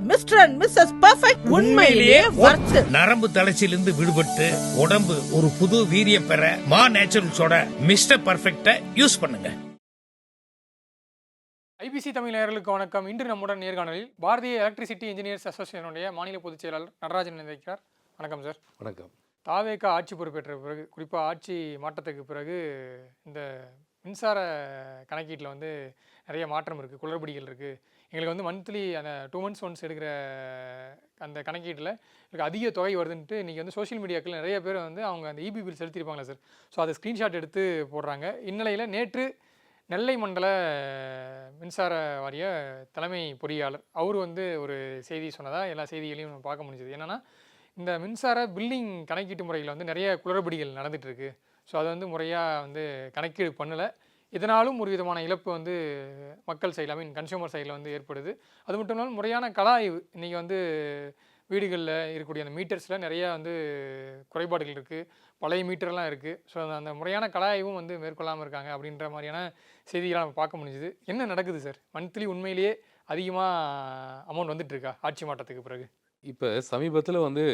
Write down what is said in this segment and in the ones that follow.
Mister and Mrs perfect உண்மையிலேயே வர்த். நரம்பு தளர்ச்சியிலிருந்து விடுபட்டு உடம்பு ஒரு புது வீரியம் பெற மா நேச்சுரல்ஸோட மிஸ்டர் பெர்ஃபெக்ட்ட யூஸ் பண்ணுங்க. ஐபிசி தமிழ் நேயர்களுக்கு வணக்கம். இன்று நம்முடன் நேர்காணலில் பாரதிய எலக்ட்ரிசிட்டி இன்ஜினியர்ஸ் அசோசியேஷனுடைய மாநில பொதுச் செயலாளர் நடராஜன் இருக்கிறார். வணக்கம் சார். வணக்கம். தாவேகா ஆட்சி பொறுப்பேற்ற பிறகு, குறிப்பாக ஆட்சி மாற்றத்துக்கு பிறகு இந்த மின்சார கணக்கீட்டில் வந்து நிறைய மாற்றம் இருக்குது, குளறுபடிகள் இருக்குது. எங்களுக்கு வந்து மந்த்லி அந்த 2 months ஒன்ஸ் எடுக்கிற அந்த கணக்கீட்டில் எனக்கு அதிக தொகை வருதுன்ட்டு இன்றைக்கி வந்து சோஷியல் மீடியாக்கள் நிறைய பேர் வந்து அவங்க அந்த இபி பில் செலுத்தியிருப்பாங்களா சார். ஸோ அதை ஸ்க்ரீன்ஷாட் எடுத்து போடுறாங்க. இந்நிலையில் நேற்று நெல்லை மண்டல மின்சார வாரிய தலைமை பொறியாளர் அவர் வந்து ஒரு செய்தி சொன்னதாக எல்லா செய்திகளையும் நம்ம பார்க்க முடிஞ்சது. என்னென்னா, இந்த மின்சார பில்லிங் கணக்கீட்டு முறையில் வந்து நிறைய குளறுபடிகள் நடந்துகிட்ருக்கு. ஸோ அதை வந்து முறையாக வந்து கணக்கீடு பண்ணலை. இதனாலும் ஒரு விதமான இழப்பு வந்து மக்கள் சைடில் கன்சியூமர் சைடில் வந்து ஏற்படுது. அது மட்டும் இல்லாமல் முறையான கல ஆய்வு இன்றைக்கி வந்து வீடுகளில் இருக்கக்கூடிய அந்த மீட்டர்ஸில் நிறையா வந்து குறைபாடுகள் இருக்குது, பழைய மீட்டர்லாம் இருக்குது. ஸோ அந்த முறையான கல ஆய்வும் வந்து மேற்கொள்ளாமல் இருக்காங்க அப்படின்ற மாதிரியான செய்திகளை நம்ம பார்க்க முடிஞ்சுது. என்ன நடக்குது சார்? மந்த்லி உண்மையிலேயே அதிகமாக அமௌண்ட் வந்துட்டுருக்கா ஆட்சி மாற்றத்துக்கு பிறகு? இப்போ சமீபத்தில் வந்து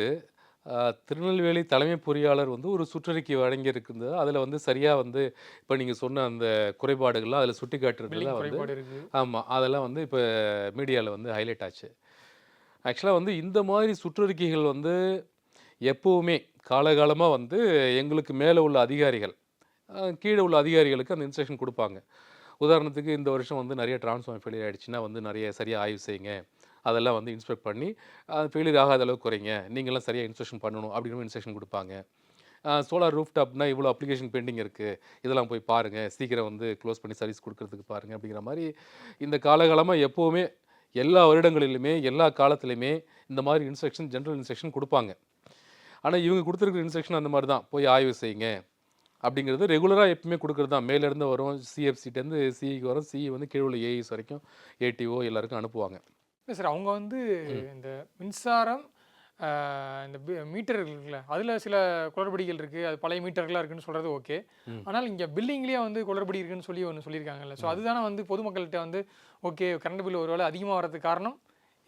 திருநெல்வேலி தலைமை பொறியாளர் வந்து ஒரு சுற்றறிக்கை வழங்கியிருக்குது. அதில் வந்து சரியாக வந்து இப்போ நீங்கள் சொன்ன அந்த குறைபாடுகள்லாம் அதில் சுட்டி காட்டுறதுலாம் வந்து ஆமாம், அதெல்லாம் வந்து இப்போ மீடியாவில் வந்து ஹைலைட் ஆச்சு. ஆக்சுவலாக வந்து இந்த மாதிரி சுற்றறிக்கைகள் வந்து எப்போவுமே காலகாலமாக வந்து எங்களுக்கு மேலே உள்ள அதிகாரிகள் கீழே உள்ள அதிகாரிகளுக்கு அந்த இன்ஸ்ட்ரக்ஷன் கொடுப்பாங்க. உதாரணத்துக்கு இந்த வருஷம் வந்து நிறைய டிரான்ஸ்ஃபார்மர் ஃபெயிலியர் ஆகிடுச்சுன்னா வந்து நிறைய சரியாக ஆய்வு செய்யுங்க, அதெல்லாம் வந்து இன்ஸ்பெக்ட் பண்ணி ஃபெயிலியர் ஆகாத அளவுக்கு குறைங்க, நீங்களாம் சரியாக இன்ஸ்ட்ரக்ஷன் பண்ணணும் அப்படின்னு இன்ஸ்ட்ரக்ஷன் கொடுப்பாங்க. சோலார் ரூஃப் டாப்னா இவ்வளோ அப்ளிகேஷன் பெண்டிங் இருக்குது, இதெல்லாம் போய் பாருங்கள், சீக்கிரம் வந்து க்ளோஸ் பண்ணி சர்வீஸ் கொடுக்கறதுக்கு பாருங்கள் அப்படிங்கிற மாதிரி இந்த காலகாலமாக எப்போவுமே எல்லா வருடங்களிலுமே எல்லா காலத்துலையுமே இந்த மாதிரி இன்ஸ்ட்ரக்ஷன் ஜென்ரல் இன்ஸ்ட்ரக்ஷன் கொடுப்பாங்க. ஆனால் இவங்க கொடுத்துருக்குற இன்ஸ்ட்ரக்ஷன் அந்த மாதிரி தான், போய் ஆய்வு செய்யுங்க அப்படிங்கிறது ரெகுலராக எப்பவுமே கொடுக்குறது தான். மேலேருந்து வரும், சிஎஃப்சிட்டேருந்து சிஇக்கு வரும், சிஇ வந்து கீழே உள்ள ஏஇஸ் வரைக்கும் ஏடிஓ எல்லாருக்கும் அனுப்புவாங்க. இல்லை சார், அவங்க வந்து இந்த மின்சாரம் இந்த மீட்டர் இருக்குல்ல, அதில் சில குளறுபடிகள் இருக்குது, அது பழைய மீட்டர்களாக இருக்குன்னு சொல்கிறது ஓகே. ஆனால் இங்கே பில்லிங்லேயே வந்து குளறுபடி இருக்குன்னு சொல்லி ஒன்று சொல்லியிருக்காங்கல்ல. ஸோ அதுதானே வந்து பொதுமக்கள்கிட்ட வந்து ஓகே கரண்ட் பில் ஒருவேளை அதிகமாக வரதுக்கு காரணம்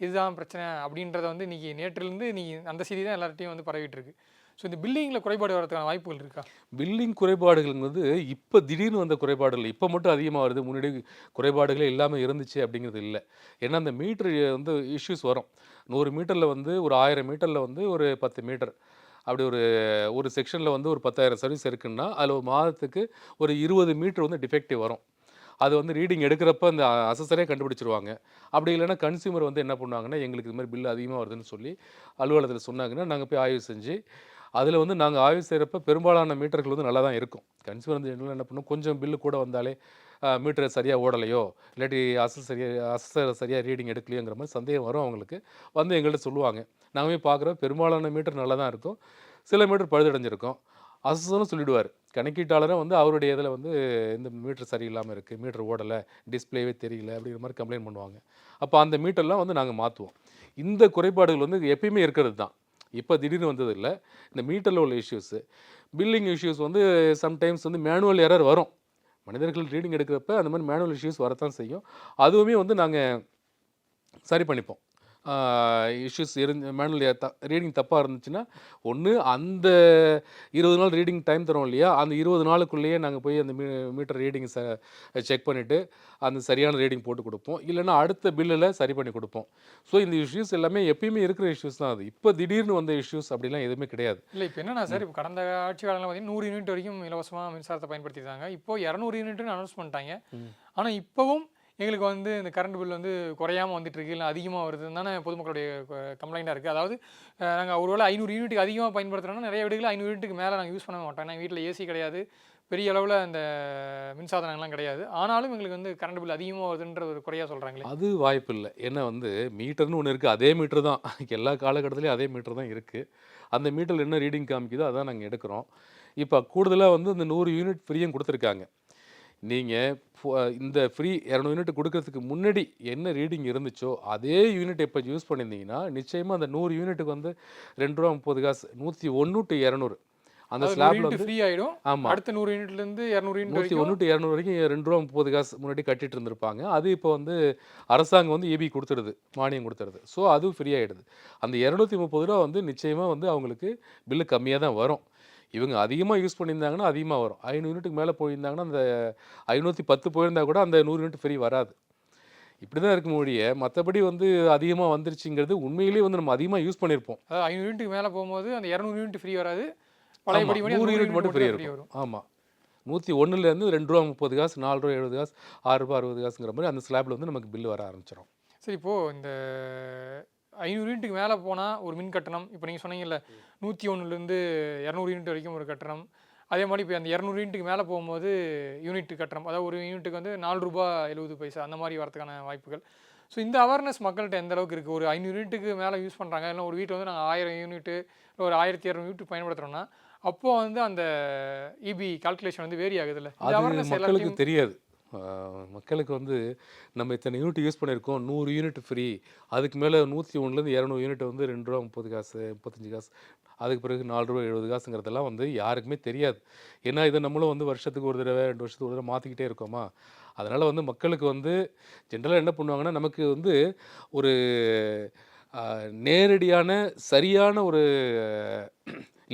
இதுதான் பிரச்சனை அப்படின்றத வந்து இன்றைக்கி நேற்றிலிருந்து அந்த செய்தி தான் எல்லார்ட்டையும் வந்து பரவிட்டு இருக்கு. ஸோ இந்த பில்லிங்கில் குறைபாடு வரதுக்கான வாய்ப்புகள் இருக்கா? பில்லிங் குறைபாடுகள்ங்கிறது இப்போ திடீர்னு வந்த குறைபாடுகள், இப்போ மட்டும் அதிகமாக வருது, முன்னாடி குறைபாடுகளே இல்லாமல் இருந்துச்சு அப்படிங்கிறது இல்லை. ஏன்னா அந்த மீட்டர் வந்து இஷ்யூஸ் வரும். 100 மீட்டரில் வந்து ஒரு 1000 மீட்டரில் வந்து ஒரு 10 மீட்டர் அப்படி ஒரு செக்ஷனில் வந்து ஒரு 10,000 சர்வீஸ் இருக்குன்னா அதில் ஒரு மாதத்துக்கு ஒரு 20 மீட்டர் வந்து டிஃபெக்டிவ் வரும். அது வந்து ரீடிங் எடுக்கிறப்ப அந்த அசஸரே கண்டுபிடிச்சிருவாங்க. அப்படி இல்லைன்னா கன்சியூமர் வந்து என்ன பண்ணுவாங்கன்னா, எங்களுக்கு இது மாதிரி பில் அதிகமாக வருதுன்னு சொல்லி அலுவலகத்தில் சொன்னாங்கன்னா நாங்கள் போய் ஆய்வு செஞ்சு அதில் வந்து நாங்கள் ஆய்வு செய்கிறப்ப பெரும்பாலான மீட்டர்கள் வந்து நல்லா தான் இருக்கும். கன்சியூமர் வந்து என்ன பண்ணும், கொஞ்சம் பில்லு கூட வந்தாலே மீட்டர் சரியாக ஓடலையோ இல்லாட்டி அசஸர் சரியாக ரீடிங் எடுக்கலையோங்கிற மாதிரி சந்தேகம் வரும் அவங்களுக்கு. வந்து எங்கள்கிட்ட சொல்லுவாங்க. நாங்கள் போய் பார்க்குறோம், பெரும்பாலான மீட்டர் நல்லா தான் இருக்கும், சில மீட்டர் பழுதடைஞ்சிருக்கும். அசஸரும் சொல்லிவிடுவார், கணக்கீட்டாளரும் வந்து அவருடைய இதில் வந்து இந்த மீட்டர் சரியில்லாமல் இருக்குது, மீட்டர் ஓடலை, டிஸ்பிளேவே தெரியல அப்படிங்கிற மாதிரி கம்ப்ளைண்ட் பண்ணுவாங்க. அப்போ அந்த மீட்டர்லாம் வந்து நாங்கள் மாற்றுவோம். இந்த குறைபாடுகள் வந்து எப்பயுமே இருக்கிறது தான், இப்போ திடீர்னு வந்தது இல்லை. இந்த மீட்டரில் உள்ள இஷ்யூஸு, பில்லிங் இஷ்யூஸ் வந்து சம்டைம்ஸ் வந்து மேனுவல் எரர் வரும். மனிதர்கள் ரீடிங் எடுக்கிறப்ப அந்த மாதிரி மேனுவல் இஷ்யூஸ் வரத்தான் செய்யும். அதுவுமே வந்து நாங்கள் சரி பண்ணிப்போம். இஷ்யூஸ் மேனுவல் ரீடிங் தப்பாக இருந்துச்சுன்னா ஒன்று அந்த 20 நாள் ரீடிங் டைம் தரோம் இல்லையா, அந்த 20 நாளுக்குள்ளேயே நாங்கள் போய் அந்த மீட்டர் ரீடிங் செக் பண்ணிவிட்டு அந்த சரியான ரீடிங் போட்டு கொடுப்போம். இல்லைன்னா அடுத்த பில்லில் சரி பண்ணி கொடுப்போம். ஸோ இந்த இஷ்யூஸ் எல்லாமே எப்பயுமே இருக்கிற இஷ்யூஸ் தான். அது இப்போ திடீர்னு வந்த இஷ்யூஸ் அப்படிலாம் எதுவுமே கிடையாது. இல்லை, இப்போ என்னன்னா சார், இப்போ கடந்த ஆட்சி காலங்களில் பார்த்தீங்கன்னா 100 யூனிட் வரைக்கும் இலவசமாக மின்சாரத்தை பயன்படுத்திட்டாங்க. இப்போ 200 யூனிட்னு அனௌன்ஸ் பண்ணிட்டாங்க. ஆனால் இப்போவும் எங்களுக்கு வந்து இந்த கரண்ட் பில் வந்து குறையாமல் வந்துட்டு இருக்கு, இல்லை அதிகமாக வருதுன்னு தானே பொதுமக்களுடைய கம்ப்ளைண்ட்டாக இருக்குது. அதாவது நாங்கள் ஒருவேளை 500 யூனிட்டுக்கு அதிகமாக பயன்படுத்துகிறோன்னா நிறைய வீடுகளில் 500 யூனிட்டுக்கு மேலே நாங்கள் யூஸ் பண்ண மாட்டோம். ஏன்னா வீட்டில் ஏசி கிடையாது, பெரிய அளவில் அந்த மின்சாதனங்கள்லாம் கிடையாது. ஆனாலும் எங்களுக்கு வந்து கரண்ட் பில் அதிகமாக வருதுன்ற ஒரு குறையாக சொல்கிறாங்களே. அது வாய்ப்பு இல்லை. ஏன்னா வந்து மீட்டர்னு ஒன்று இருக்குது, அதே மீட்டர் தான் எல்லா காலகட்டத்துலேயும் அதே மீட்டர் தான் இருக்குது. அந்த மீட்டரில் என்ன ரீடிங் காமிக்குதோ அதான் நாங்கள் எடுக்கிறோம். இப்போ கூடுதலாக வந்து இந்த 100 யூனிட் ஃப்ரீயும் கொடுத்துருக்காங்க. நீங்கள் இந்த ஃப்ரீ 200 யூனிட் கொடுக்கறதுக்கு முன்னாடி என்ன ரீடிங் இருந்துச்சோ அதே யூனிட் இப்போ யூஸ் பண்ணியிருந்தீங்கன்னா நிச்சயமாக அந்த 100 யூனிட்டுக்கு வந்து ₹2.30 101 to 200 அந்த ஸ்லாப்ல வந்து ஃப்ரீ ஆயிடும். ஆமா அடுத்த 100 யூனிட்ல இருந்து 200 யூனிட் வரைக்கும் 101 டு 200 வரைக்கும் ₹2.30 முன்னாடி கட்டிட்டு இருந்திருப்பாங்க. அது இப்போ வந்து அரசாங்கம் வந்து ஈபி கொடுத்துருது, மானியம் கொடுத்துருது. ஸோ அதுவும் ஃப்ரீ ஆயிடுது. அந்த ₹230 வந்து நிச்சயமா வந்து அவங்களுக்கு பில்லு கம்மியா தான் வரும். இவங்க அதிகமா யூஸ் பண்ணியிருந்தாங்கன்னா அதிகமா வரும். 500 யூனிட்டுக்கு மேல போயிருந்தாங்கன்னா அந்த 510 போயிருந்தா கூட அந்த 100 யூனிட் ஃப்ரீ வராது. இப்படி தான் இருக்கும் ஒழிய மத்தபடி வந்து அதிகமா வந்துருச்சுங்கிறது உண்மையிலேயே வந்து நம்ம அதிகமா யூஸ் பண்ணியிருப்போம். அதாவது 500 யூனிட்டுக்கு மேல போகும்போது அந்த 200 யூனிட் ஃப்ரீ வராது. ஆமா. பழையபடி 100 யூனிட் மட்டும் ஃப்ரீ ஃப்ரீ இருக்கும். வரும். ஆமா. 101லேருந்து ₹2.30 ₹4.70 ₹6.60ங்கிற மாதிரி அந்த ஸ்லாப்ல வந்து நமக்கு பில் வர ஆரம்பிச்சிடும். சரி, இப்போ இந்த 500 யூனிட்டுக்கு மேல போனா ஒரு மின் கட்டணம், இப்போ நீங்க சொன்னீங்கல்ல 101ல இருந்து 200 யூனிட் வரைக்கும் ஒரு கட்டணம். அதே மாதிரி இப்போ அந்த 200 யூனிட்டுக்கு மேல போகும்போது யூனிட் கட்டணம், அதாவது ஒரு யூனிட்டுக்கு வந்து ₹4.70 அந்த மாதிரி வரதுக்கான வாய்ப்புகள். ஸோ இந்த அவேர்னஸ் மக்கள்கிட்ட எந்த அளவுக்கு இருக்குது? ஒரு 500 யூனிட்டுக்கு மேலே யூஸ் பண்ணுறாங்க, இல்லை ஒரு வீட்டில் வந்து நாங்கள் 1000 யூனிட்டு ஒரு 1200 யூனிட் பயன்படுத்துகிறோம்னா அப்போ வந்து அந்த இபி கால்குலேஷன் வந்து வேரி ஆகுதுல்ல, இந்த அது அவேர்னஸ் மக்களுக்கு எல்லாத்தையும் தெரியாது. மக்களுக்கு வந்து நம்ம இத்தனை யூனிட் யூஸ் பண்ணியிருக்கோம், 100 யூனிட் ஃப்ரீ. அதுக்கு மேலே 101லேருந்து 200 யூனிட் வந்து ₹2.30 35 அதுக்கு பிறகு ₹4.70ங்கிறதெல்லாம் வந்து யாருக்குமே தெரியாது. ஏன்னா இதை நம்மளும் வந்து வருஷத்துக்கு ஒரு தடவை 2 வருஷத்துக்கு ஒரு தடவை மாற்றிக்கிட்டே இருக்கோமா. அதனால் வந்து மக்களுக்கு வந்து ஜென்ரலாக என்ன பண்ணுவாங்கன்னா நமக்கு வந்து ஒரு நேரடியான சரியான ஒரு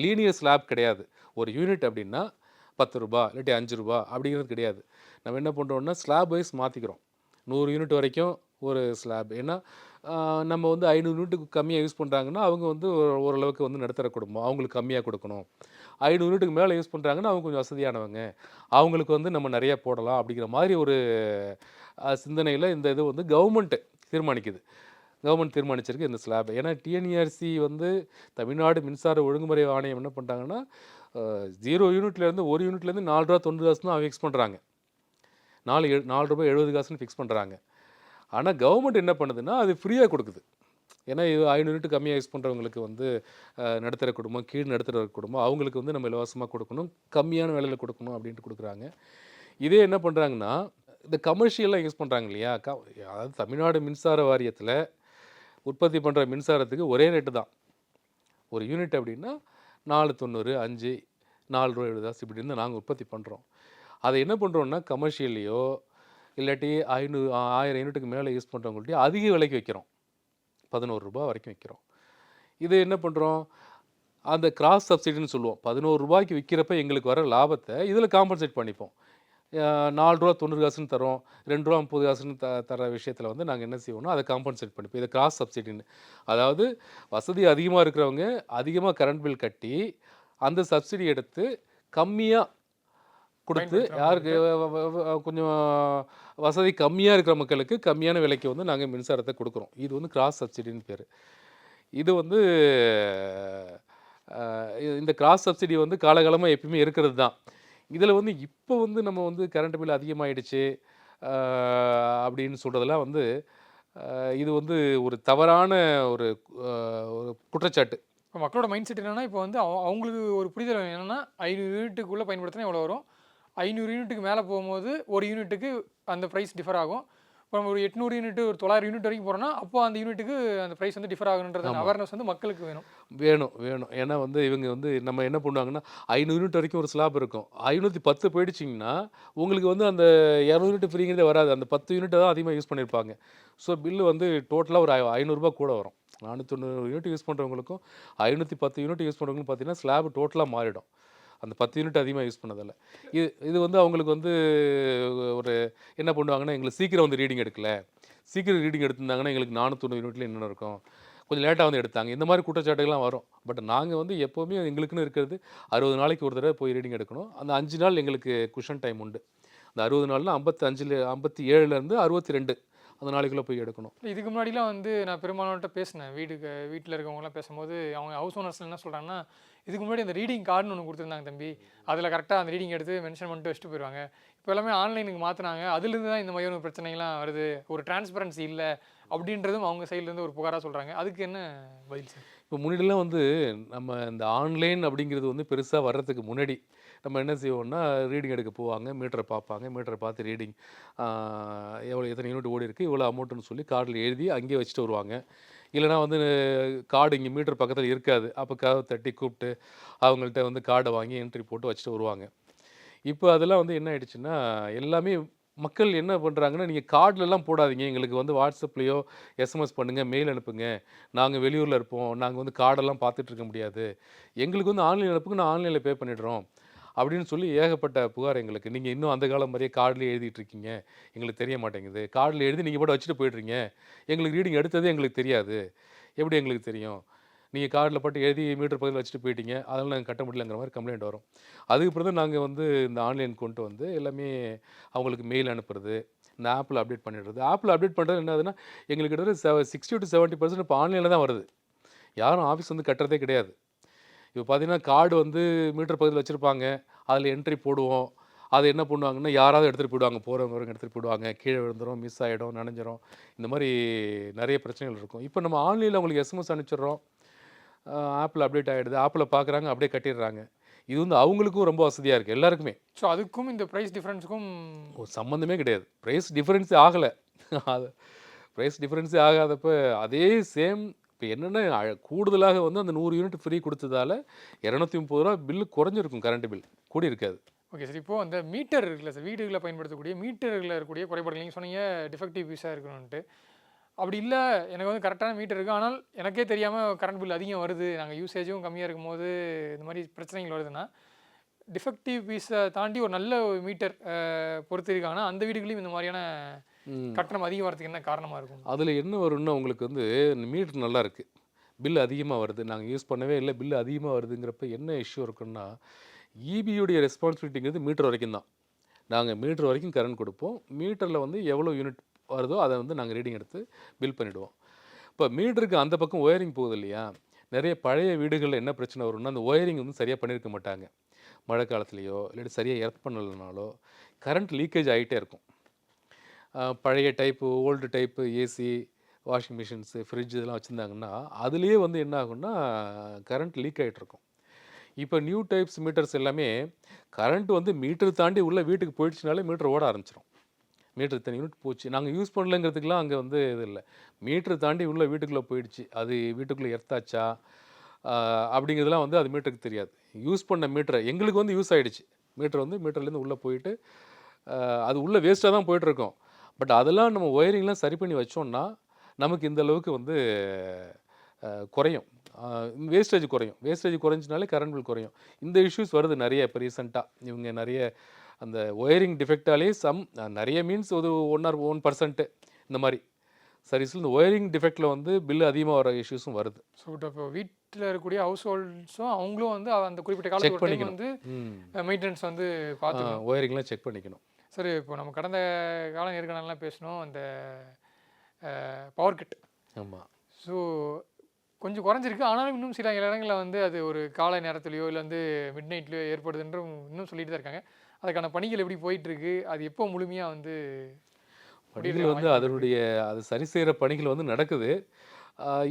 லீனியர் ஸ்லாப் கிடையாது. ஒரு யூனிட் அப்படின்னா ₹10 இல்லாட்டி ₹5 அப்படிங்கிறது கிடையாது. நம்ம என்ன பண்ணுறோம்னா ஸ்லாப் வைஸ் மாற்றிக்கிறோம். 100 யூனிட் வரைக்கும் ஒரு ஸ்லாப். ஏன்னா நம்ம வந்து 500 யூனிட்டுக்கு கம்மியாக யூஸ் பண்ணுறாங்கன்னா அவங்க வந்து ஓரளவுக்கு வந்து நடுத்தர குடும்பம், அவங்களுக்கு கம்மியாக கொடுக்கணும். 500 யூனிட்டுக்கு மேலே யூஸ் பண்ணுறாங்கன்னா அவங்க கொஞ்சம் வசதியானவங்க, அவங்களுக்கு வந்து நம்ம நிறைய போடலாம் அப்படிங்கிற மாதிரி ஒரு சிந்தனையில் இந்த இது வந்து கவர்மெண்ட் தீர்மானிக்குது. கவர்மெண்ட் தீர்மானிச்சிருக்கு இந்த ஸ்லாப். ஏன்னா டிஎன்இஆர்சி வந்து தமிழ்நாடு மின்சார ஒழுங்குமுறை ஆணையம் என்ன பண்ணிட்டாங்கன்னா 0 யூனிட்லேருந்து 1 யூனிட்லேருந்து ₹4.90 தான் அவங்க ஃபிக்ஸ் பண்ணுறாங்க. ₹4.70 ஃபிக்ஸ் பண்ணுறாங்க. ஆனால் கவர்மெண்ட் என்ன பண்ணுதுன்னா அது ஃப்ரீயாக கொடுக்குது. ஏன்னா இது 500 யூனிட் கம்மியாக யூஸ் பண்ணுறவங்களுக்கு வந்து நடுத்தர குடும்பம், கீழ் நடுத்தர குடும்பம் அவங்களுக்கு வந்து நம்ம இலவசமாக கொடுக்கணும், கம்மியான விலையில் கொடுக்கணும் அப்படின்ட்டு கொடுக்குறாங்க. இதே என்ன பண்ணுறாங்கன்னா இந்த கமர்ஷியலாக யூஸ் பண்ணுறாங்க இல்லையா, அதாவது தமிழ்நாடு மின்சார வாரியத்தில் உற்பத்தி பண்ணுற மின்சாரத்துக்கு ஒரே ரேட்டு தான். ஒரு யூனிட் அப்படின்னா 4.90 5 ₹4.70 இப்படின்னு நாங்கள் உற்பத்தி பண்ணுறோம். அதை என்ன பண்ணுறோன்னா கமர்ஷியல்லையோ இல்லாட்டி 1000 யூனிட்டுக்கு மேலே யூஸ் பண்ணுறவங்கள்ட்டையும் அதிக விலைக்கு வைக்கிறோம். ₹11 வரைக்கும் வைக்கிறோம். இது என்ன பண்ணுறோம், அந்த கிராஸ் சப்சிடின்னு சொல்லுவோம். ₹11 விற்கிறப்ப எங்களுக்கு வர லாபத்தை இதில் காம்பன்சேட் பண்ணிப்போம். ₹4.90 தரோம், ₹2.30 தர விஷயத்தில் வந்து நாங்கள் என்ன செய்வோம்னா அதை காம்பன்சேட் பண்ணிப்போம். இதை கிராஸ் சப்சிடின்னு. அதாவது வசதி அதிகமாக இருக்கிறவங்க அதிகமாக கரண்ட் பில் கட்டி அந்த சப்சிடி எடுத்து கம்மியாக கொடுத்து, யாருக்கு கொஞ்சம் வசதி கம்மியாக இருக்கிற மக்களுக்கு கம்மியான விலைக்கு வந்து நாங்கள் மின்சாரத்தை கொடுக்குறோம். இது வந்து கிராஸ் சப்சிடின்னு பேர். இது வந்து இந்த கிராஸ் சப்சிடி வந்து காலகாலமாக எப்பயுமே இருக்கிறது தான். இதில் வந்து இப்போ வந்து நம்ம வந்து கரண்ட் பில் அதிகமாகிடுச்சு அப்படின்னு சொல்கிறதெல்லாம் வந்து இது வந்து ஒரு தவறான ஒரு ஒரு குற்றச்சாட்டு. இப்போ மக்களோட மைண்ட் செட் என்னன்னா, இப்போ வந்து அவங்களுக்கு ஒரு புரிதல் என்னன்னா 500 யூனிட்டுக்குள்ளே பயன்படுத்தினா எவ்வளோ வரும், 500 யூனிட்டுக்கு மேலே போகும்போது ஒரு யூனிட்டுக்கு அந்த ப்ரைஸ் டிஃபர் ஆகும். இப்போ நம்ம ஒரு 800 யூனிட் ஒரு 900 யூனிட் வரைக்கும் போகிறோம்னா அப்போ அந்த யூனிட்டுக்கு அந்த ப்ரைஸ் வந்து டிஃபர் ஆகுன்றது அவேர்னஸ் வந்து மக்களுக்கு வேணும். ஏன்னா வந்து இவங்க வந்து நம்ம என்ன பண்ணுவாங்கன்னா 500 யூனிட் வரைக்கும் ஒரு ஸ்லாப் இருக்கும். 510 போயிடுச்சிங்கன்னா உங்களுக்கு வந்து அந்த 200 யூனிட் ஃப்ரீங்கிறதே வராது. அந்த 10 யூனிட்டை தான் அதிகமாக யூஸ் பண்ணியிருப்பாங்க. ஸோ பில்லு வந்து டோட்டலாக ஒரு ₹500 கூட வரும். 490 யூனிட் யூஸ் பண்ணுறவங்களுக்கும் 510 யூனிட் யூஸ் பண்ணுறவங்களுக்கும் பார்த்தீங்கன்னா ஸ்லாப் டோட்டலாக மாறிடும். அந்த 10 யூனிட் அதிகமாக யூஸ் பண்ணதில்ல. இது வந்து அவங்களுக்கு வந்து ஒரு என்ன பண்ணுவாங்கன்னா எங்களுக்கு சீக்கிரம் வந்து ரீடிங் எடுக்கல, சீக்கிரம் ரீடிங் எடுத்திருந்தாங்கன்னா எங்களுக்கு 490 யூனிட்ல என்னென்ன இருக்கும், கொஞ்சம் லேட்டாக வந்து எடுத்தாங்க, இந்த மாதிரி குற்றச்சாட்டுகள்லாம் வரும். பட் நாங்கள் வந்து எப்போவுமே எங்களுக்குன்னு இருக்கிறது 60 நாளைக்கு ஒரு தடவை போய் ரீடிங் எடுக்கணும். அந்த 5 நாள் எங்களுக்கு குஷன் டைம் உண்டு. அந்த 60 நாள்னா 57லேருந்து 62 அந்த நாளைக்குள்ளே போய் எடுக்கணும். இதுக்கு முன்னாடிலாம் வந்து நான் பெரும்பாலானவர்கிட்ட பேசினேன், வீட்டில் இருக்கவங்களாம் பேசும்போது அவங்க ஹவுஸ் ஓனர்ஸ் என்ன சொல்கிறாங்கன்னா, இதுக்கு முன்னாடி அந்த ரீடிங் கார்டுன்னு ஒன்று கொடுத்துருந்தாங்க தம்பி, அதில் கரெக்டாக அந்த ரீடிங் எடுத்து மென்ஷன் பண்ணிட்டு வச்சுட்டு போயிடுவாங்க. இப்போ எல்லாமே ஆன்லைனுக்கு மாற்றினாங்க, அதுலேருந்து தான் இந்த மாதிரியான பிரச்சனைகள்லாம் வருது, ஒரு டிரான்ஸ்பரன்சி இல்லை அப்படின்றதும் அவங்க சைட்லேருந்து ஒரு புகாராக சொல்கிறாங்க. அதுக்கு என்ன பதில் சார்? இப்போ முன்னாடிலாம் வந்து நம்ம இந்த ஆன்லைன் அப்படிங்கிறது வந்து பெருசாக வர்றதுக்கு முன்னாடி நம்ம என்ன செய்வோம்னா ரீடிங் எடுக்க போவாங்க, மீட்டரை பார்ப்பாங்க, மீட்டரை பார்த்து ரீடிங் எவ்வளோ எத்தனை யூனிட் ஓடி இருக்குது இவ்வளோ அமௌண்ட்டுன்னு சொல்லி கார்டில் எழுதி அங்கேயே வச்சுட்டு வருவாங்க. இல்லைனா வந்து கார்டு இங்கே மீட்டர் பக்கத்தில் இருக்காது. அப்போ கதவை தட்டி கூப்பிட்டு அவங்கள்ட்ட வந்து கார்டை வாங்கி என்ட்ரி போட்டு வச்சுட்டு வருவாங்க. இப்போ அதெல்லாம் வந்து என்ன ஆயிடுச்சுன்னா, எல்லாமே மக்கள் என்ன பண்ணுறாங்கன்னா, நீங்கள் கார்ட்லலாம் போடாதீங்க. எங்களுக்கு வந்து வாட்ஸ்அப்லேயோ எஸ்எம்எஸ் பண்ணுங்க, மெயில் அனுப்புங்க. நாங்க வெளியூர்ல இருப்போம். நாங்க வந்து கார்டெல்லாம் பார்த்துட்டு இருக்க முடியாது. எங்களுக்கு வந்து ஆன்லைன் அனுப்புங்க, நான் ஆன்லைன்ல பே பண்ணிடுறோம். அப்படின்னு சொல்லி ஏகப்பட்ட புகார் எங்களுக்கு. நீங்க இன்னும் அந்த காலம் மாரியே கார்ட்லயே எழுதிட்டு இருக்கீங்க. எங்களுக்கு தெரிய மாட்டேங்குது. கார்ட்ல எழுதி நீங்க பாட்டுக்கு வச்சுட்டு போயிடுறீங்க. எங்களுக்கு ரீடிங் எடுத்ததே எங்களுக்கு தெரியாது. எப்படி எங்களுக்கு தெரியும்? நீங்க கார்ட்ல பாட்டு எழுதி மீட்டர் பக்கத்துல வச்சுட்டு போயிட்டீங்க. அதனால நாங்க கட்ட முடியலங்கிற மாரி கம்ப்ளைண்ட் வரும். அதுக்கப்புறம் தான் நாங்க வந்து இந்த ஆன்லைன் கொண்டு வந்து எல்லாமே அவங்களுக்கு மெயில் அனுப்புறது, இந்த ஆப்ல அப்டேட் பண்ணிடுறது. ஆப்ல அப்டேட் பண்றது என்ன ஆகுதுன்னா, எங்களுக்கு கிட்டத்தட்ட 60-70% இப்போ ஆன்லைன்ல தான் வருது. யாரும் ஆஃபீஸ் வந்து கட்டுறதே கிடையாது. இப்போ பார்த்தீங்கன்னா, கார்டு வந்து மீட்டர் பக்கத்துல வச்சிருப்பாங்க. அதில என்ட்ரி போடுவோம். அது என்ன பண்ணுவாங்கன்னா, யாராவது எடுத்துட்டு போயிடுவாங்க. போறவங்க வரவங்க எடுத்துட்டு போயிடுவாங்க. கீழ விழுந்துரும், மிஸ் ஆயிடும், நனஞ்சிரும். இந்த மாரி நெறைய பிரச்சனைகள் இருக்கும். இப்போ நம்ம ஆன்லைன்ல அவங்களுக்கு எஸ்எம்எஸ் அனுப்பிச்சிடுறோம். ஆப்ல அப்டேட் ஆயிடுது. ஆப்ல பார்க்குறாங்க, அப்படியே கட்டிடுறாங்க. இது வந்து அவங்களுக்கும் ரொம்ப வசதியா இருக்கு. எல்லாருக்குமே. ஸோ அதுக்கும் இந்த ப்ரைஸ் டிஃபரன்ஸுக்கும் ஒரு சம்மந்தமே கிடையாது. பிரைஸ் டிஃபரன்ஸே ஆகல. அது பிரைஸ் டிஃபரன்ஸே ஆகாதப்ப அதே சேம் இப்ப என்னன்னா, கூடுதலாக வந்து அந்த 100 யூனிட் ஃப்ரீ குடுத்ததால ரூ. 230 பில் குறைஞ்சிருக்கும் கரண்ட் பில். கூடியிருக்காது. Okay sir. இப்போ அந்த மீட்டர் இருக்குல்ல சார், வீடுகளில் பயன்படுத்தக்கூடிய மீட்டர்களில் இருக்கக்கூடிய குறைபாடுகள் நீங்கள் சொன்னீங்க டிஃபெக்டிவ் பீஸாக இருக்கணும்ன்ட்டு. அப்படி இல்லை எனக்கு வந்து கரெக்டான மீட்டர் இருக்குது, ஆனால் எனக்கே தெரியாமல் கரண்ட் பில் அதிகம் வருது, நாங்கள் யூசேஜும் கம்மியாக இருக்கும்போது இந்த மாதிரி பிரச்சனைகள் வருதுன்னா, டிஃபெக்டிவ் பீஸை தாண்டி ஒரு நல்ல மீட்டர் பொறுத்து இருக்காங்கன்னா அந்த வீடுகளையும் இந்த மாதிரியான ம். கட்டணம் அதிகம் வரதுக்கு என்ன காரணமாக இருக்கும்? அதில என்ன வரும்னா, உங்களுக்கு வந்து மீட்டர் நல்லா இருக்கு. பில் அதிகமா வருது. நாங்க யூஸ் பண்ணவே இல்ல. பில் அதிகமா வருதுங்கிறப்ப என்ன இஷ்யூ இருக்குன்னா, ஈபியுடைய ரெஸ்பான்சிபிலிட்டிங்கிறது மீட்டர் வரைக்கும் தான். நாங்க மீட்டர் வரைக்கும் கரண்ட் குடுப்போம். மீட்டர்ல வந்து எவ்வளோ யூனிட் வருதோ, அத வந்து நாங்க ரீடிங் எடுத்து பில் பண்ணிடுவோம். இப்ப மீட்டருக்கு அந்த பக்கம் ஒயரிங் போகுது இல்லையா? நெறைய பழைய வீடுகள்ல என்ன பிரச்சனை வரும்னா, அந்த ஒயரிங் வந்து சரியா பண்ணியிருக்க மாட்டாங்க. மழை காலத்துலயோ, இல்லாட்டி சரியா எர்த் பண்ணலனாலோ, கரண்ட் லீக்கேஜ் ஆயிட்டே இருக்கும். பழைய type, old type AC, washing machines, fridge இதெல்லாம் வச்சிருந்தாங்கன்னா, அதிலேயே வந்து என்ன ஆகும்னா, கரண்ட் லீக் ஆயிட்டுருக்கும். இப்ப நியூ டைப்ஸ் மீட்டர்ஸ் எல்லாமே கரண்ட் வந்து மீட்டர் தாண்டி உள்ள வீட்டுக்கு போயிடுச்சுனாலே மீட்டர் ஓட ஆரம்பிச்சுரும். மீட்டர் இத்தனை யூனிட் போச்சு. நாங்க யூஸ் பண்ணலங்கிறதுக்குலாம் அங்க வந்து இது இல்ல. மீட்டர் தாண்டி உள்ள வீட்டுக்குள்ள போயிடுச்சு. அது வீட்டுக்குள்ள எர்த்தாச்சா? அப்படிங்கிறதெல்லாம் வந்து அது மீட்டருக்கு தெரியாது. யூஸ் பண்ண மீட்டர் எங்களுக்கு வந்து யூஸ் ஆயிடுச்சு. மீட்டர் வந்து மீட்டர்லேருந்து உள்ள போயிட்டு, அ அது உள்ள வேஸ்ட்டா தான் போயிட்டுருக்கும். பட் அதெல்லாம் நம்ம ஒயரிங்லாம் சரி பண்ணி வச்சோம்னா, நமக்கு இந்த அளவுக்கு வந்து குறையும். அ வேஸ்டேஜ் குறையும். வேஸ்டேஜ் குறைஞ்சுனாலே கரண்ட் பில் குறையும். இந்த இஷ்யூஸ் வருது நெறைய இப்ப ரீசென்ட்டா. இவங்க நெறைய அந்த ஒயரிங் டிஃபெக்ட்டாலே நெறைய மீன்ஸ் ஒரு 1 ஆர் 1% இந்த மாரி. சர்வீஸ்ல இந்த ஒயரிங் டிஃபெக்ட்ல வந்து பில் அதிகமா வர இஷ்யூஸும் வருது. ஸோ இப்போ வீட்டில் இருக்கக்கூடிய ஹவுஸ் ஹோல்ட்ஸும் அவங்களும் வந்து அந்த குறிப்பிட்ட செக் காலத்துக்கு ஒரு டைம் பண்ணிக்கணும். வந்து ம். மெயின்டெனன்ஸ் வந்து பார்த்துக்கணும். ஒயரிங்லாம் செக் பண்ணிக்கணும். சரி, இப்போ நம்ம கடந்த கால நேர்காணல்லாம் பேசினோம் அந்த பவர் கட். ஆமா. ஸோ கொஞ்சம் குறைஞ்சிருக்கு, ஆனாலும் இன்னும் சில இடங்களில் வந்து அது ஒரு காலை நேரத்துலையோ இல்லை வந்து மிட் நைட்லையோ ஏற்படுதுன்றும் இன்னும் சொல்லிட்டு தான் இருக்காங்க. அதுக்கான பணிகள் எப்படி போயிட்டு இருக்கு, அது எப்போ முழுமையாக வந்து பணிகள் வந்து அதனுடைய அது சரி செய்ற பணிகள் வந்து நடக்குது.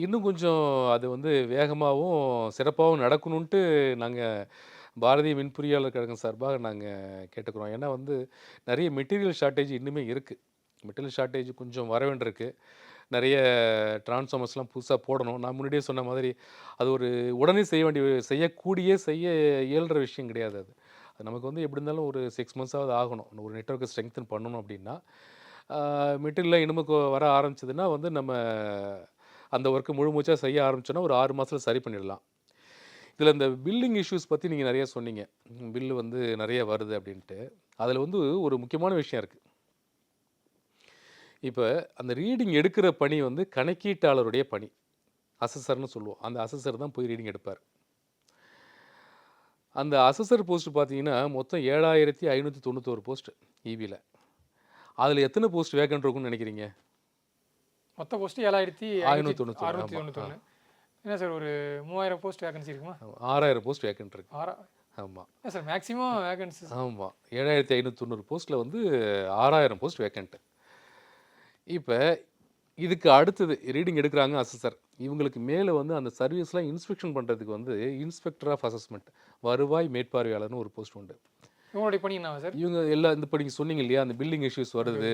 இன்னும் கொஞ்சம் அது வந்து வேகமாவும், சிறப்பாவும் நடக்கணுன்ட்டு நாங்க பாரதிய மின் பொறியாளர் கழகம் சார்பாக நாங்க கேட்டுக்கிறோம். ஏன்னா வந்து நெறைய மெட்டீரியல் ஷார்ட்டேஜ் இன்னுமே இருக்கு. மெட்டீரியல் ஷார்ட்டேஜ் கொஞ்சம் வர வேண்டியிருக்கு. நெறைய டிரான்ஸ்ஃபார்மர்ஸ்லாம் புதுசா போடணும். நான் முன்னாடியே சொன்ன மாதிரி, அது ஒரு உடனே செய்ய இயல்ற விஷயம் கிடையாது அது. அது நமக்கு வந்து எப்படி இருந்தாலும் ஒரு 6 மந்த்ஸாவது ஆகணும். ஒரு நெட்வொர்க்கை ஸ்ட்ரெங்தன் பண்ணணும் அப்படின்னா. மெட்டீரியல்லாம் இனிமே வர ஆரம்பிச்சதுன்னா வந்து நம்ம அந்த ஒர்க்க முழு மூச்சா செய்ய ஆரம்பிச்சோம்னா, ஒரு 6 மாசத்துல சரி பண்ணிடலாம். இதில இந்த பில்லிங் இஷ்யூஸ் பத்தி நீங்க நெறைய சொன்னீங்க. பில் வந்து நெறைய வருது அப்படின்ட்டு. அதில வந்து ஒரு முக்கியமான விஷயம் இருக்கு. இப்ப அந்த ரீடிங் எடுக்கிற பணி வந்து கணக்கீட்டாளருடைய பணி. அசஸர்ன்னு சொல்லுவோம். அந்த அசஸர் தான் போய் ரீடிங் எடுப்பார். அந்த அசஸர் போஸ்ட் பார்த்தீங்கன்னா, மொத்தம் 7591 போஸ்ட் ஈபில. அதில எத்தன போஸ்ட் வேக்கன்ட் இருக்கும்னு நெனைக்கிறீங்க? மொத்த போஸ்ட் 591 ஆமா. 7,691. என்ன சார் ஒரு 3000 போஸ்ட் வேகன்சி இருக்குமா? 6000 போஸ்ட் வேக்கன்ட் இருக்கு. ஆமா. என்ன சார் மேக்ஸிமம் வேகன்சி? ஆமா. 7590 போஸ்ட்ல வந்து 6000 போஸ்ட் வேக்கன்ட். இப்ப இதுக்கு அடுத்தது ரீடிங் எடுக்குறாங்க அசஸர். இவங்களுக்கு மேல வந்து அந்த சர்வீஸ்லாம் இன்ஸ்பெக்ஷன் பண்றதுக்கு வந்து இன்ஸ்பெக்டர் ஆஃப் அசஸ்மென்ட் வருவாய் மேற்பார்வையாளர்னு ஒரு போஸ்ட் உண்டு. இவங்களுடைய பணி என்னவா சார்? இவங்க இந்த இப்ப நீங்க சொன்னீங்க இல்லையா, அந்த பில்டிங் இஷ்யூஸ் வருது.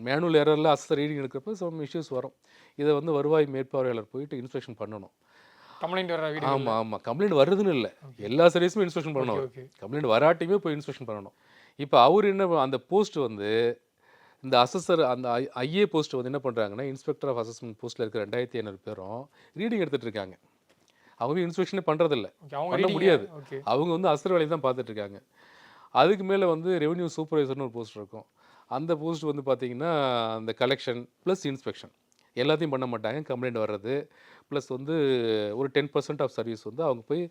மேனுவல் எரரில் அசஸர் ரீடிங் எடுக்கிறப்ப சம் இஷ்யூஸ் வரும். இதை வந்து வருவாய் மேற்பார்வையாளர் போயிட்டு இன்ஸ்பெக்ஷன் பண்ணணும். கம்ப்ளைண்ட் வர வீடு. ஆமாம் ஆமாம், கம்ப்ளைண்ட் வருதுன்னு இல்லை, எல்லா சர்வீஸுமே இன்ஸ்பெக்ஷன் பண்ணணும். ஓகே. கம்ப்ளைண்ட் வராட்டியுமே போய் இன்ஸ்பெக்ஷன் பண்ணணும். இப்போ அவர் என்ன அந்த போஸ்ட் வந்து இந்த அசஸர் அந்த ஐஏ போஸ்ட் வந்து என்ன பண்ணுறாங்கன்னா, இன்ஸ்பெக்டர் ஆஃப் அசஸ்மெண்ட் போஸ்ட்டில் இருக்கிற 2500 பேரும் ரீடிங் எடுத்துகிட்டு இருக்காங்க. அவங்க இன்ஸ்பெக்ஷனே பண்ணுறதில்ல, அவங்க பண்ண reading- முடியாது. ஓகே. அவங்க வந்து அசர் வேலையை தான் பார்த்துட்டு இருக்காங்க. அதுக்கு மேலே வந்து ரெவென்யூ சூப்பர்வைசர்னு ஒரு போஸ்ட் இருக்கும். அந்த போஸ்ட் வந்து பார்த்தீங்கன்னா அந்த கலெக்ஷன் ப்ளஸ் இன்ஸ்பெக்ஷன் எல்லாத்தையும் பண்ண மாட்டாங்க. கம்ப்ளைண்ட் வர்றது ப்ளஸ் வந்து ஒரு 10% ஆஃப் சர்வீஸ் வந்து அவங்க போய்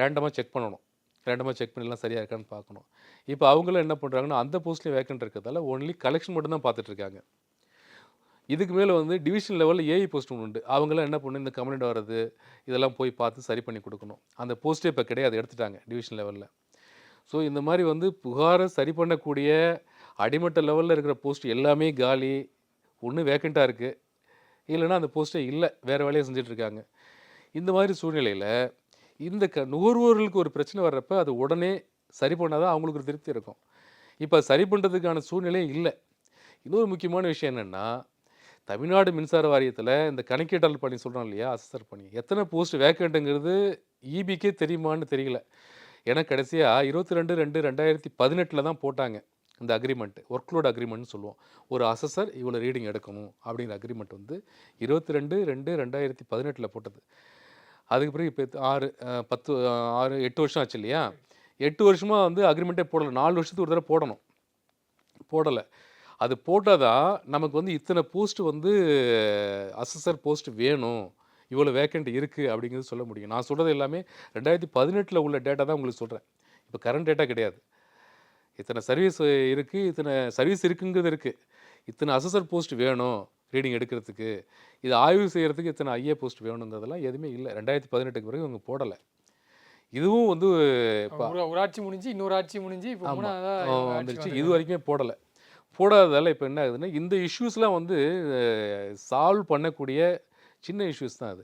ரேண்டமாக செக் பண்ணணும். ரேண்டமாக செக் பண்ணிலாம் சரியாக இருக்கான்னு பார்க்கணும். இப்போ அவங்களும் என்ன பண்ணுறாங்கன்னா, அந்த போஸ்ட்லேயும் வேக்கண்ட் இருக்கிறதால ஒன்லி கலெக்ஷன் மட்டும் தான் பார்த்துட்டு இருக்காங்க. இதுக்கு மேலே வந்து டிவிஷன் லெவலில் ஏஐ போஸ்ட் ஒன்று உண்டு. அவங்களாம் என்ன பண்ணணும், இந்த கம்ப்ளைண்ட் வர்றது இதெல்லாம் போய் பார்த்து சரி பண்ணி கொடுக்கணும். அந்த போஸ்ட்டே இப்போ கிடையாது, எடுத்துட்டாங்க டிவிஷன் லெவலில். ஸோ இந்த மாதிரி வந்து புகாரை சரி பண்ணக்கூடிய அடிமட்ட லெவலில் இருக்கிற போஸ்ட் எல்லாமே காலி, ஒன்று வேக்கண்ட்டாக இருக்குது, இல்லைன்னா அந்த போஸ்ட்டே இல்லை, வேறு வேலையை செஞ்சிட்ருக்காங்க. இந்த மாதிரி சூழ்நிலையில் இந்த நுகர்வோர்களுக்கு ஒரு பிரச்சனை வர்றப்ப அது உடனே சரி பண்ணாதான் அவங்களுக்கு ஒரு திருப்தி இருக்கும். இப்போ சரி பண்ணுறதுக்கான சூழ்நிலையே இல்லை. இன்னொரு முக்கியமான விஷயம் என்னென்னா, தமிழ்நாடு மின்சார வாரியத்தில் இந்த கணக்கீட்டாளர் பணி சொல்கிறோம் இல்லையா, அசஸர் பணி, எத்தனை போஸ்ட் வேக்கண்ட்டுங்கிறது ஈபிக்கே தெரியுமான்னு தெரியல. ஏன்னா கடைசியாக 22/2/2018 தான் போட்டாங்க இந்த அக்ரிமெண்ட், ஒர்க்லோட் அக்ரிமெண்ட்னு சொல்லுவோம். ஒரு அசஸர் இவ்வளோ ரீடிங் எடுக்கணும் அப்படிங்கிற அக்ரிமெண்ட் வந்து 22/2/2018 போட்டது. அதுக்கு பிறகு இப்போ 8 வருஷம் ஆச்சு இல்லையா. 8 வருஷமாக வந்து அக்ரிமெண்ட்டே போடலை. 4 வருஷத்துக்கு ஒரு தடவை போடணும், போடலை. அது போட்டால் தான் நமக்கு வந்து இத்தனை போஸ்ட் வந்து அசஸர் போஸ்ட் வேணும், இவ்வளோ வேக்கண்ட் இருக்குது அப்படிங்கிறது சொல்ல முடியும். நான் சொல்கிறது எல்லாமே 2018 உள்ள டேட்டா தான் உங்களுக்கு சொல்கிறேன். இப்போ கரண்ட் டேட்டா கிடையாது. இத்தனை சர்வீஸ் இருக்குது, இத்தனை சர்வீஸ் இருக்குங்கிறது இருக்குது, இத்தனை அசஸர் போஸ்ட் வேணும் ரீடிங் எடுக்கிறதுக்கு, இது ஆய்வு செய்கிறதுக்கு இத்தனை ஐஏ போஸ்ட் வேணுங்கிறதெல்லாம் எதுவுமே இல்லை. 2018 பிறகு இவங்க போடலை. இதுவும் வந்து இப்போ ஒரு ஆட்சி முடிஞ்சு இன்னொரு ஆட்சி முடிஞ்சு இப்போ மூணாவதா வந்துருச்சு. இது வரைக்குமே போடலை. போடாததால் இப்போ என்ன ஆகுதுன்னா, இந்த இஷ்யூஸ்லாம் வந்து சால்வ் பண்ணக்கூடிய சின்ன இஷ்யூஸ் தான் அது.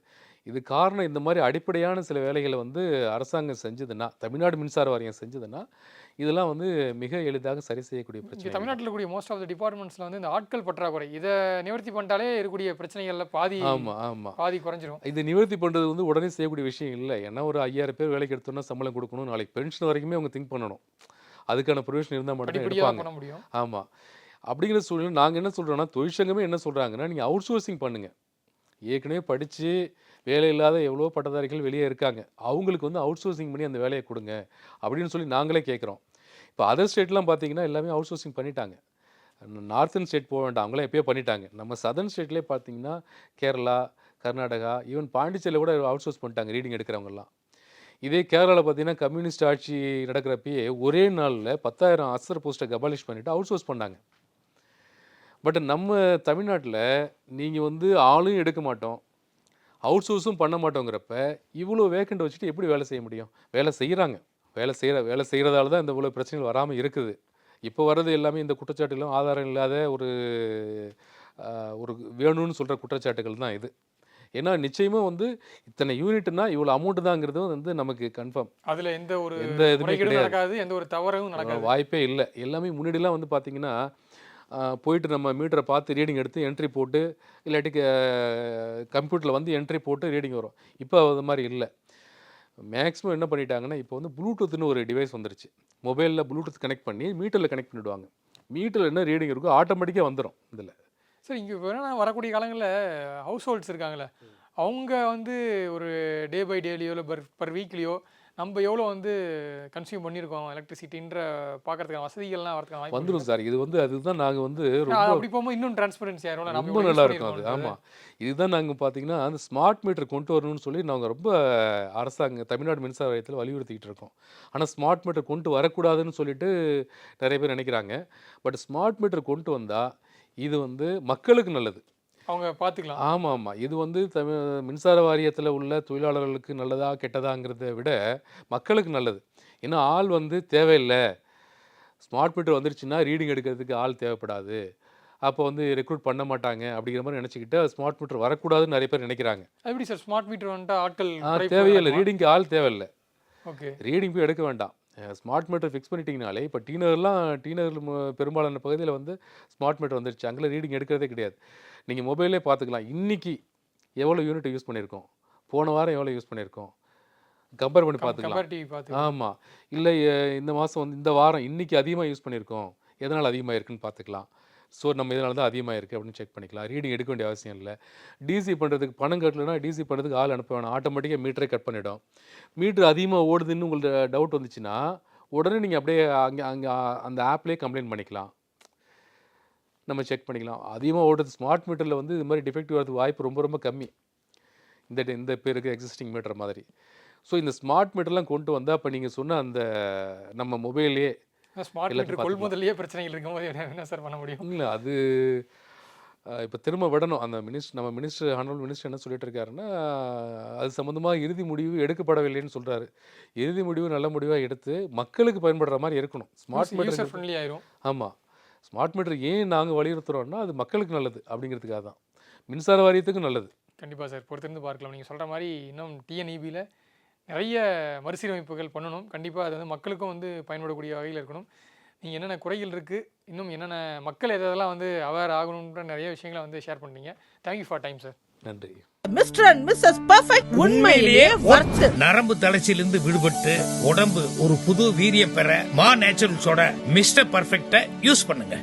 இது காரணம் இந்த மாதிரி அடிப்படையான சில வேலைகளை வந்து அரசாங்கம் செஞ்சதுன்னா, தமிழ்நாடு மின்சார வாரியம் செஞ்சதுன்னா, இதெல்லாம் வந்து மிக எளிதாக சரி செய்யக்கூடிய இங்கே பிரச்சனை. தமிழ்நாட்டில் கூடிய மோஸ்ட் ஆஃப் த டிபார்ட்மெண்ட்ஸில் வந்து இந்த ஆட்கள் பற்றாக்குறை, இதை நிவர்த்தி பண்ணிட்டாலே இருக்கக்கூடிய பிரச்சனைகளில் பாதி பாதி குறைஞ்சிரும். இது நிவர்த்தி பண்ணுறது வந்து உடனே செய்யக்கூடிய விஷயம் இல்லை. ஏன்னா ஒரு 5000 பேர் வேலைக்கு எடுத்தோன்னா சம்பளம் கொடுக்கணும், நாளைக்கு பென்ஷன் வரைக்குமே அவங்க திங்க் பண்ணணும். அதுக்கான ப்ரொவிஷன் இருந்தால் மட்டும் தான் எடுப்பாங்க. பண்ண முடியும். ஆமாம். அப்படிங்கிற சூழ்நிலை நாங்கள் என்ன சொல்கிறோன்னா, தொழிற்சங்கமே என்ன சொல்கிறாங்கன்னா, நீங்கள் அவுட் சோர்சிங் பண்ணுங்கள். ஏற்கனவே படித்து வேலை இல்லாத எவ்வளோ பட்டதாரிகள் வெளியே இருக்காங்க, அவங்களுக்கு வந்து அவுட் சோர்சிங் பண்ணி அந்த வேலையை கொடுங்க அப்படின்னு சொல்லி நாங்களே கேட்குறோம். இப்போ அதர் ஸ்டேட்லாம் பார்த்தீங்கன்னா எல்லாமே அவுட் சோர்சிங் பண்ணிட்டாங்க. நார்த்தன் ஸ்டேட் போக வேண்டாம், அவங்களாம் எப்போயோ பண்ணிட்டாங்க. நம்ம சதர்ன் ஸ்டேட்லேயே பார்த்தீங்கன்னா கேரளா, கர்நாடகா, ஈவன் பாண்டிச்சேரியில் கூட அவுட் சோர்ஸ் பண்ணிட்டாங்க ரீடிங் எடுக்கிறவங்கலாம். இதே கேரளாவில் பார்த்தீங்கன்னா கம்யூனிஸ்ட் ஆட்சி நடக்கிறப்பயே ஒரே நாளில் 10,000 அசர் போஸ்ட்டை கபாலிஷ் பண்ணிவிட்டு அவுட் சோர்ஸ் பண்ணாங்க. பட் நம்ம தமிழ்நாட்டில் நீங்கள் வந்து ஆளும் எடுக்க மாட்டோம், அவுட் சோர்ஸும் பண்ண மாட்டோங்கிறப்ப இவ்வளோ வேக்கண்ட் வச்சுட்டு எப்படி வேலை செய்ய முடியும்? வேலை செய்கிறாங்க, வேலை செய்கிறதால தான் இந்த இவ்வளோ பிரச்சனைகள் வராமல் இருக்குது. இப்போ வர்றது எல்லாமே இந்த குற்றச்சாட்டுகளும் ஆதாரம் இல்லாத ஒரு வேணும்னு சொல்கிற குற்றச்சாட்டுகள் தான் இது. ஏன்னா நிச்சயமாக வந்து இத்தனை யூனிட்னா இவ்வளோ அமௌண்ட் தாங்கிறது வந்து நமக்கு கன்ஃபார்ம். அதில் எந்த இதுவுமே நடக்காது, எந்த ஒரு தவறும் நடக்காது, வாய்ப்பே இல்லை. எல்லாமே முன்னாடிலாம் வந்து பார்த்தீங்கன்னா போயிட்டு நம்ம மீட்டரை பார்த்து ரீடிங் எடுத்து என்ட்ரி போட்டு, இல்லாட்டி கம்ப்யூட்டரில் வந்து என்ட்ரி போட்டு ரீடிங் வரும். இப்போ அது மாதிரி இல்லை. மேக்ஸிமம் என்ன பண்ணிட்டாங்கன்னா, இப்போ வந்து ப்ளூடூத்னு ஒரு டிவைஸ் வந்துருச்சு. மொபைலில் ப்ளூடூத் கனெக்ட் பண்ணி மீட்டரில் கனெக்ட் பண்ணிவிடுவாங்க. மீட்டரில் என்ன ரீடிங் இருக்கோ ஆட்டோமேட்டிக்காக வந்துடும். இதில் சார் இங்கே வேணா வரக்கூடிய காலங்களில் ஹவுஸ் ஹோல்ட்ஸ் இருக்காங்களே, அவங்க வந்து ஒரு டே பை டேலியோ இல்லை பர் வீக்லியோ நம்ம எவ்வளோ வந்து கன்சியூம் பண்ணியிருக்கோம் எலக்ட்ரிசிட்டின்ற பார்க்கறதுக்கான வசதிகள்லாம் வரதுக்கான வாய்ப்பு வந்துடும் சார். இது வந்து அதுதான் நாங்கள் வந்து அப்படி போகும்போது இன்னும் டிரான்ஸ்பரன்சி ஆயிரும், ரொம்ப நல்லா இருக்கும் அது. ஆமாம், இதுதான் நாங்கள் பார்த்தீங்கன்னா அந்த ஸ்மார்ட் மீட்டர் கொண்டு வரணும்னு சொல்லி நாங்கள் ரொம்ப தமிழ்நாடு மின்சார வாரியத்தில் வலியுறுத்திக்கிட்டு இருக்கோம். ஆனால் ஸ்மார்ட் மீட்டர் கொண்டு வரக்கூடாதுன்னு சொல்லிட்டு நிறைய பேர் நினைக்கிறாங்க. பட் ஸ்மார்ட் மீட்டர் கொண்டு வந்தால் இது வந்து மக்களுக்கு நல்லது, அவங்க பார்த்துக்கலாம். ஆமாம் ஆமாம். இது வந்து மின்சார வாரியத்தில் உள்ள தொழிலாளர்களுக்கு நல்லதா கெட்டதாங்கிறத விட மக்களுக்கு நல்லது. ஏன்னா ஆள் வந்து தேவையில்லை, ஸ்மார்ட் மீட்டர் வந்துருச்சுன்னா ரீடிங் எடுக்கிறதுக்கு ஆள் தேவைப்படாது, அப்போ வந்து ரெக்ரூட் பண்ண மாட்டாங்க அப்படிங்கிற மாதிரி நினச்சிக்கிட்டு ஸ்மார்ட் மீட்டர் வரக்கூடாதுன்னு நிறைய பேர் நினைக்கிறாங்க. எப்படி சார் ஸ்மார்ட் மீட்டர் வந்துட்டு ஆட்கள் தேவையில்லை, ரீடிங்க்கு ஆள் தேவையில்லை. ஓகே, ரீடிங் போய் எடுக்க வேண்டாம். ஸ்மார்ட் மீட்டர் ஃபிக்ஸ் பண்ணிட்டீங்கனாலே இப்போ டீநகர் பெரும்பாலான பகுதியில் வந்து ஸ்மார்ட் மீட்டர் வந்துருச்சு. அங்கே ரீடிங் எடுக்கிறதே கிடையாது. நீங்கள் மொபைலே பார்த்துக்கலாம். இன்றைக்கி எவ்வளோ யூனிட் யூஸ் பண்ணியிருக்கோம், போன வாரம் எவ்வளோ யூஸ் பண்ணியிருக்கோம், கம்பேர் பண்ணி பார்த்துக்கலாம். ஆமாம், இல்லை இந்த மாதம் வந்து இந்த வாரம் இன்றைக்கி அதிகமாக யூஸ் பண்ணியிருக்கோம், எதனால் அதிகமாக இருக்குன்னு பார்த்துக்கலாம். ஸோ நம்ம இதனால தான் அதிகமாக இருக்குது அப்படின்னு செக் பண்ணிக்கலாம். ரீடிங் எடுக்க வேண்டிய அவசியம் இல்லை. டிசி பண்ணுறதுக்கு பணம் கட்டலைன்னா டிசி பண்ணுறதுக்கு ஆள் அனுப்ப வேணாம். ஆட்டோமேட்டிக்காக மீட்டரே கட் பண்ணிவிடும். மீட்ரு அதிகமாக ஓடுதுன்னு உங்களுக்கு டவுட் வந்துச்சுன்னா உடனே நீங்கள் அப்படியே அங்கே அந்த ஆப்லேயே கம்ப்ளைண்ட் பண்ணிக்கலாம். நம்ம செக் பண்ணிக்கலாம். அதிகமாக ஓடுறது ஸ்மார்ட் மீட்டரில் வந்து இது மாதிரி டிஃபெக்டிவ் வரதுக்கு வாய்ப்பு ரொம்ப ரொம்ப கம்மி. இந்த பேருக்கு எக்ஸிஸ்டிங் மீட்டர் மாதிரி. ஸோ இந்த ஸ்மார்ட் மீட்டர்லாம் கொண்டு வந்தால் இப்போ நீங்கள் சொன்ன அந்த நம்ம மொபைல்லையே ஸ்மார்ட் மீட்டர் கொள்முதல்லையே பிரச்சனைகள் இருக்கும்போது என்ன சார் பண்ண முடியும்? இல்லை, அது இப்போ திரும்ப விடணும். அந்த நம்ம மினிஸ்டர் ஹானரபிள் மினிஸ்டர் என்ன சொல்லிட்டு இருக்காருன்னா, அது சம்மந்தமாக இறுதி முடிவு எடுக்கப்படவில்லைன்னு சொல்கிறாரு. இறுதி முடிவு நல்ல முடிவாக எடுத்து மக்களுக்கு பயன்படுற மாதிரி இருக்கணும். ஸ்மார்ட் மீட்டர் ஃப்ரெண்ட்லி ஆயிரும். ஆமாம், ஸ்மார்ட் மீட்டர் ஏன் நாங்கள் வலியுறுத்துகிறோன்னா அது மக்களுக்கு நல்லது அப்படிங்கிறதுக்காக தான். மின்சார வாரியத்துக்கும் நல்லது. கண்டிப்பாக சார், பொறுத்திருந்து பார்க்கலாம். நீங்கள் சொல்கிற மாதிரி இன்னும் டிஎன்இபியில் நிறைய மறுசீரமைப்புகள் பண்ணணும். கண்டிப்பாக அது வந்து மக்களுக்கும் வந்து பயன்படக்கூடிய வகையில் இருக்கணும். நீங்கள் என்னென்ன குறைகள் இருக்குது, இன்னும் என்னென்ன மக்கள் எதெல்லாம் வந்து அவேர் ஆகணுன்ற நிறைய விஷயங்களை வந்து ஷேர் பண்ணீங்க. Thank you for time sir. நன்றி. மிஸ்டர் அண்ட் மிஸ்ஸஸ் பர்ஃபெக்ட் உண்மையிலேயே வர்த். நரம்பு தளர்ச்சியிலிருந்து விடுபட்டு உடம்பு ஒரு புது வீரியம் பெற மா நேச்சுரல்ஸோட மிஸ்டர் பர்ஃபெக்ட்டை யூஸ் பண்ணுங்க.